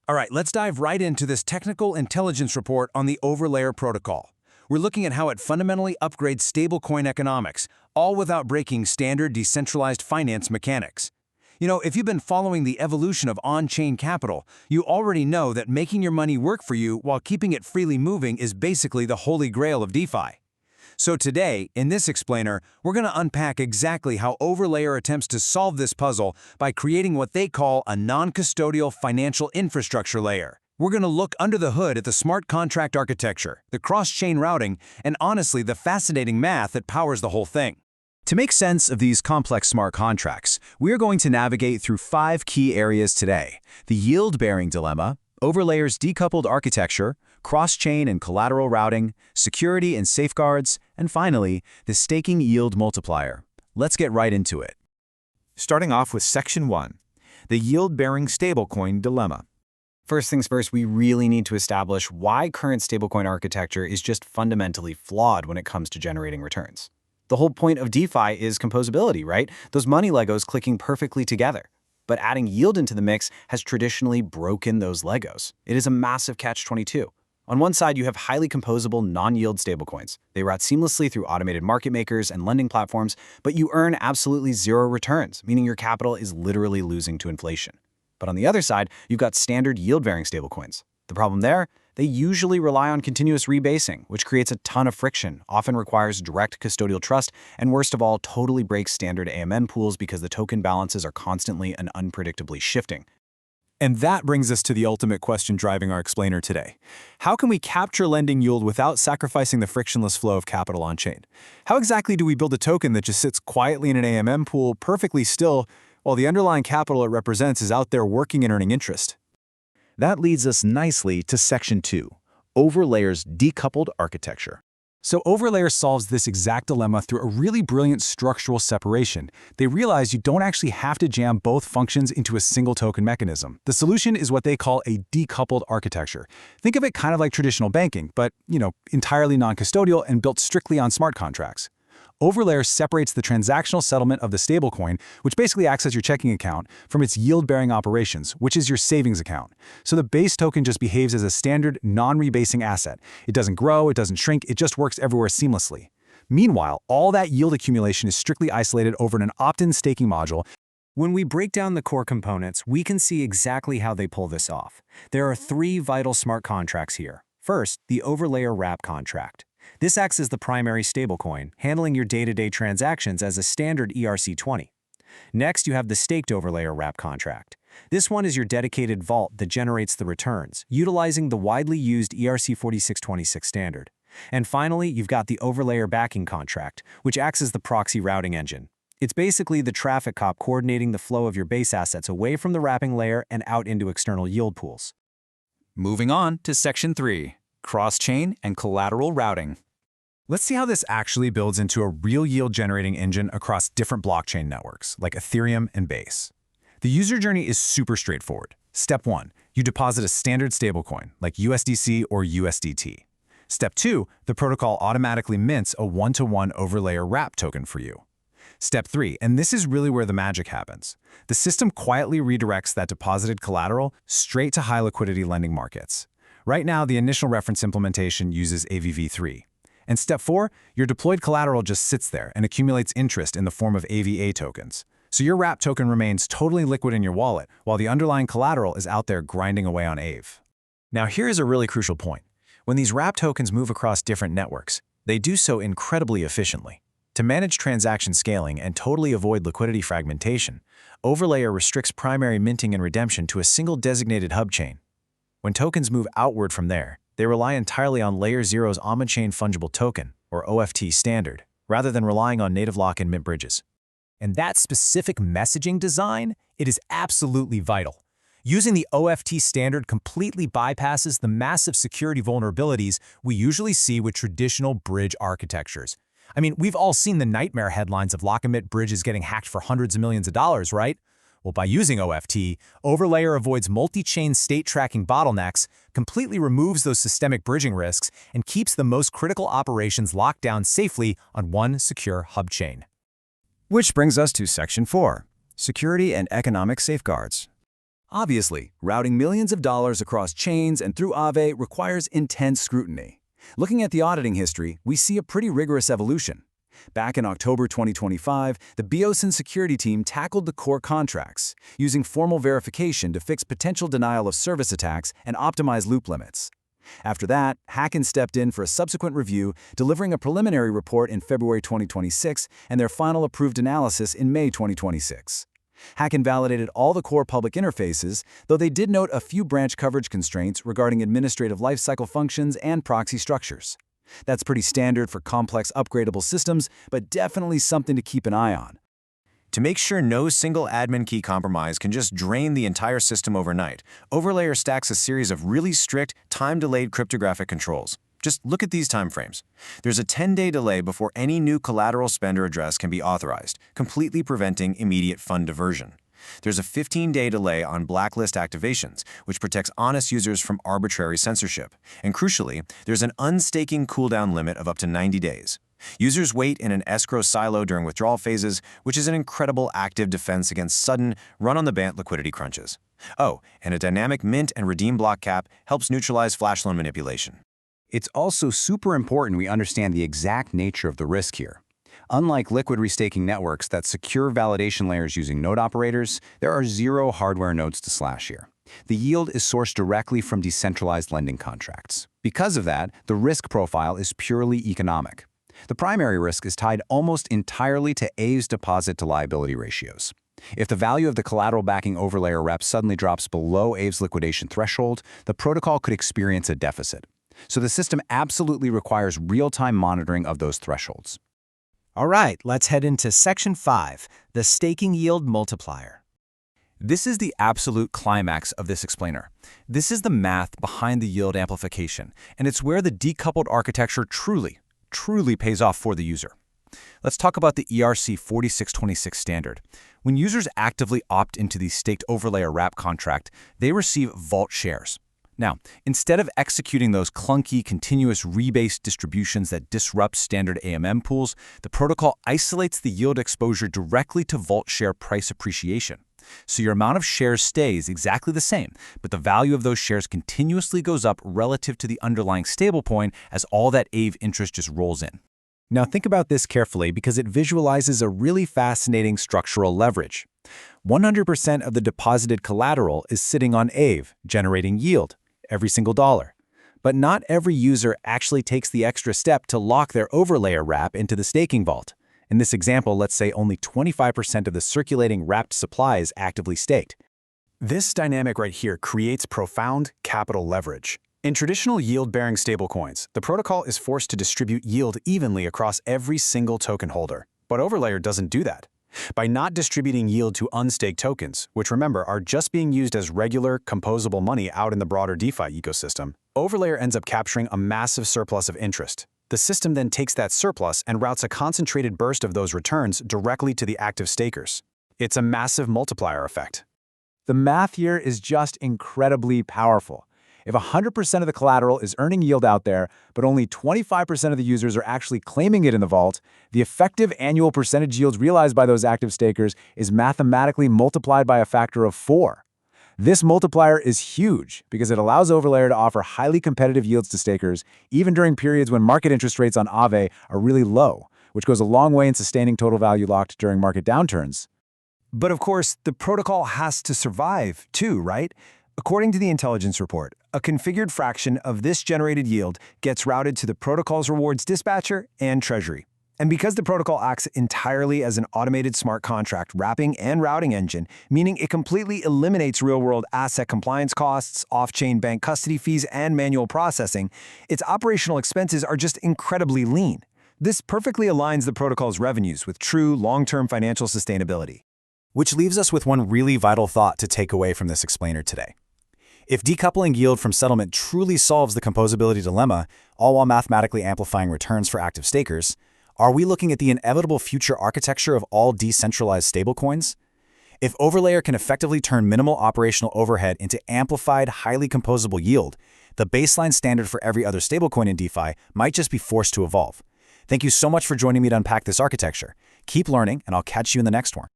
All right, let's dive right into this technical intelligence report on the Overlayer protocol. We're looking at how it fundamentally upgrades stablecoin economics, all without breaking standard decentralized finance mechanics. If you've been following the evolution of on-chain capital, you already know that making your money work for you while keeping it freely moving is basically the holy grail of DeFi. So today, in this explainer, we're going to unpack exactly how Overlayer attempts to solve this puzzle by creating what they call a non-custodial financial infrastructure layer. We're going to look under the hood at the smart contract architecture, the cross-chain routing, and honestly, the fascinating math that powers the whole thing. To make sense of these complex smart contracts, we're going to navigate through 5 key areas today: the yield-bearing dilemma, Overlayer's decoupled architecture, cross-chain and collateral routing, security and safeguards, and finally, the staking yield multiplier. Let's get right into it. Starting off with Section 1, the yield-bearing stablecoin dilemma. First things first, we really need to establish why current stablecoin architecture is just fundamentally flawed when it comes to generating returns. The whole point of DeFi is composability, right? Those money Legos clicking perfectly together. But adding yield into the mix has traditionally broken those Legos. It is a massive catch-22. On one side, you have highly composable non-yield stablecoins. They route seamlessly through automated market makers and lending platforms, but you earn absolutely zero returns, meaning your capital is literally losing to inflation. But on the other side, you've got standard yield-bearing stablecoins. The problem there? They usually rely on continuous rebasing, which creates a ton of friction, often requires direct custodial trust, and worst of all, totally breaks standard AMM pools because the token balances are constantly and unpredictably shifting. And that brings us to the ultimate question driving our explainer today. How can we capture lending yield without sacrificing the frictionless flow of capital on-chain? How exactly do we build a token that just sits quietly in an AMM pool, perfectly still, while the underlying capital it represents is out there working and earning interest? That leads us nicely to Section 2, Overlayer's decoupled architecture. So Overlayer solves this exact dilemma through a really brilliant structural separation. They realize you don't actually have to jam both functions into a single token mechanism. The solution is what they call a decoupled architecture. Think of it kind of like traditional banking, but, entirely non-custodial and built strictly on smart contracts. Overlayer separates the transactional settlement of the stablecoin, which basically acts as your checking account, from its yield-bearing operations, which is your savings account. So the base token just behaves as a standard, non-rebasing asset. It doesn't grow, it doesn't shrink, it just works everywhere seamlessly. Meanwhile, all that yield accumulation is strictly isolated over an opt-in staking module. When we break down the core components, we can see exactly how they pull this off. There are 3 vital smart contracts here. First, the Overlayer wrap contract. This acts as the primary stablecoin, handling your day-to-day transactions as a standard ERC20. Next, you have the staked Overlayer wrap contract. This one is your dedicated vault that generates the returns, utilizing the widely used ERC4626 standard. And finally, you've got the Overlayer backing contract, which acts as the proxy routing engine. It's basically the traffic cop coordinating the flow of your base assets away from the wrapping layer and out into external yield pools. Moving on to Section 3, cross-chain and collateral routing. Let's see how this actually builds into a real yield-generating engine across different blockchain networks, like Ethereum and Base. The user journey is super straightforward. Step 1, you deposit a standard stablecoin, like USDC or USDT. Step 2, the protocol automatically mints a one-to-one Overlayer wrap token for you. Step 3, and this is really where the magic happens. The system quietly redirects that deposited collateral straight to high-liquidity lending markets. Right now, the initial reference implementation uses AVV3. And Step 4, your deployed collateral just sits there and accumulates interest in the form of AVA tokens. So your wrap token remains totally liquid in your wallet, while the underlying collateral is out there grinding away on AVE. Now here's a really crucial point. When these wrap tokens move across different networks, they do so incredibly efficiently. To manage transaction scaling and totally avoid liquidity fragmentation, Overlayer restricts primary minting and redemption to a single designated hub chain. When tokens move outward from there, they rely entirely on Layer 0's on-chain fungible token, or OFT standard, rather than relying on native lock and mint bridges. And that specific messaging design, it is absolutely vital. Using the OFT standard completely bypasses the massive security vulnerabilities we usually see with traditional bridge architectures. I mean, we've all seen the nightmare headlines of lock-and-mint bridges getting hacked for hundreds of millions of dollars, right? Well, by using OFT, Overlayer avoids multi-chain state tracking bottlenecks, completely removes those systemic bridging risks, and keeps the most critical operations locked down safely on one secure hub chain. Which brings us to Section 4, Security and Economic Safeguards. Obviously, routing millions of dollars across chains and through Aave requires intense scrutiny. Looking at the auditing history, we see a pretty rigorous evolution. Back in October 2025, the BIOS and security team tackled the core contracts, using formal verification to fix potential denial of service attacks and optimize loop limits. After that, Hacken stepped in for a subsequent review, delivering a preliminary report in February 2026 and their final approved analysis in May 2026. Hacken validated all the core public interfaces, though they did note a few branch coverage constraints regarding administrative lifecycle functions and proxy structures. That's pretty standard for complex upgradable systems, but definitely something to keep an eye on. To make sure no single admin key compromise can just drain the entire system overnight, Overlayer stacks a series of really strict, time-delayed cryptographic controls. Just look at these timeframes. There's a 10-day delay before any new collateral spender address can be authorized, completely preventing immediate fund diversion. There's a 15-day delay on blacklist activations, which protects honest users from arbitrary censorship. And crucially, there's an unstaking cooldown limit of up to 90 days. Users wait in an escrow silo during withdrawal phases, which is an incredible active defense against sudden, run-on-the-bant liquidity crunches. Oh, and a dynamic mint and redeem block cap helps neutralize flash loan manipulation. It's also super important we understand the exact nature of the risk here. Unlike liquid restaking networks that secure validation layers using node operators, there are zero hardware nodes to slash here. The yield is sourced directly from decentralized lending contracts. Because of that, the risk profile is purely economic. The primary risk is tied almost entirely to Aave's deposit-to-liability ratios. If the value of the collateral backing overlayer rep suddenly drops below Aave's liquidation threshold, the protocol could experience a deficit. So the system absolutely requires real-time monitoring of those thresholds. All right, let's head into Section 5, the staking yield multiplier. This is the absolute climax of this explainer. This is the math behind the yield amplification, and it's where the decoupled architecture truly pays off for the user. Let's talk about the ERC 4626 standard. When users actively opt into the staked overlayer wrap contract, they receive vault shares. Now, instead of executing those clunky, continuous rebase distributions that disrupt standard AMM pools, the protocol isolates the yield exposure directly to vault share price appreciation. So your amount of shares stays exactly the same, but the value of those shares continuously goes up relative to the underlying stablecoin as all that Aave interest just rolls in. Now think about this carefully because it visualizes a really fascinating structural leverage. 100% of the deposited collateral is sitting on Aave, generating yield, every single dollar. But not every user actually takes the extra step to lock their overlayer wrap into the staking vault. In this example, let's say only 25% of the circulating wrapped supply is actively staked. This dynamic right here creates profound capital leverage. In traditional yield-bearing stablecoins, the protocol is forced to distribute yield evenly across every single token holder. But Overlayer doesn't do that. By not distributing yield to unstaked tokens, which remember are just being used as regular, composable money out in the broader DeFi ecosystem, Overlayer ends up capturing a massive surplus of interest. The system then takes that surplus and routes a concentrated burst of those returns directly to the active stakers. It's a massive multiplier effect. The math here is just incredibly powerful. If 100% of the collateral is earning yield out there, but only 25% of the users are actually claiming it in the vault, the effective annual percentage yields realized by those active stakers is mathematically multiplied by a factor of 4. This multiplier is huge because it allows Overlayer to offer highly competitive yields to stakers, even during periods when market interest rates on Aave are really low, which goes a long way in sustaining total value locked during market downturns. But of course, the protocol has to survive too, right? According to the intelligence report, a configured fraction of this generated yield gets routed to the protocol's rewards dispatcher and treasury. And because the protocol acts entirely as an automated smart contract wrapping and routing engine, meaning it completely eliminates real-world asset compliance costs, off-chain bank custody fees, and manual processing, its operational expenses are just incredibly lean. This perfectly aligns the protocol's revenues with true long-term financial sustainability. Which leaves us with one really vital thought to take away from this explainer today. If decoupling yield from settlement truly solves the composability dilemma, all while mathematically amplifying returns for active stakers, are we looking at the inevitable future architecture of all decentralized stablecoins? If Overlayer can effectively turn minimal operational overhead into amplified, highly composable yield, the baseline standard for every other stablecoin in DeFi might just be forced to evolve. Thank you so much for joining me to unpack this architecture. Keep learning, and I'll catch you in the next one.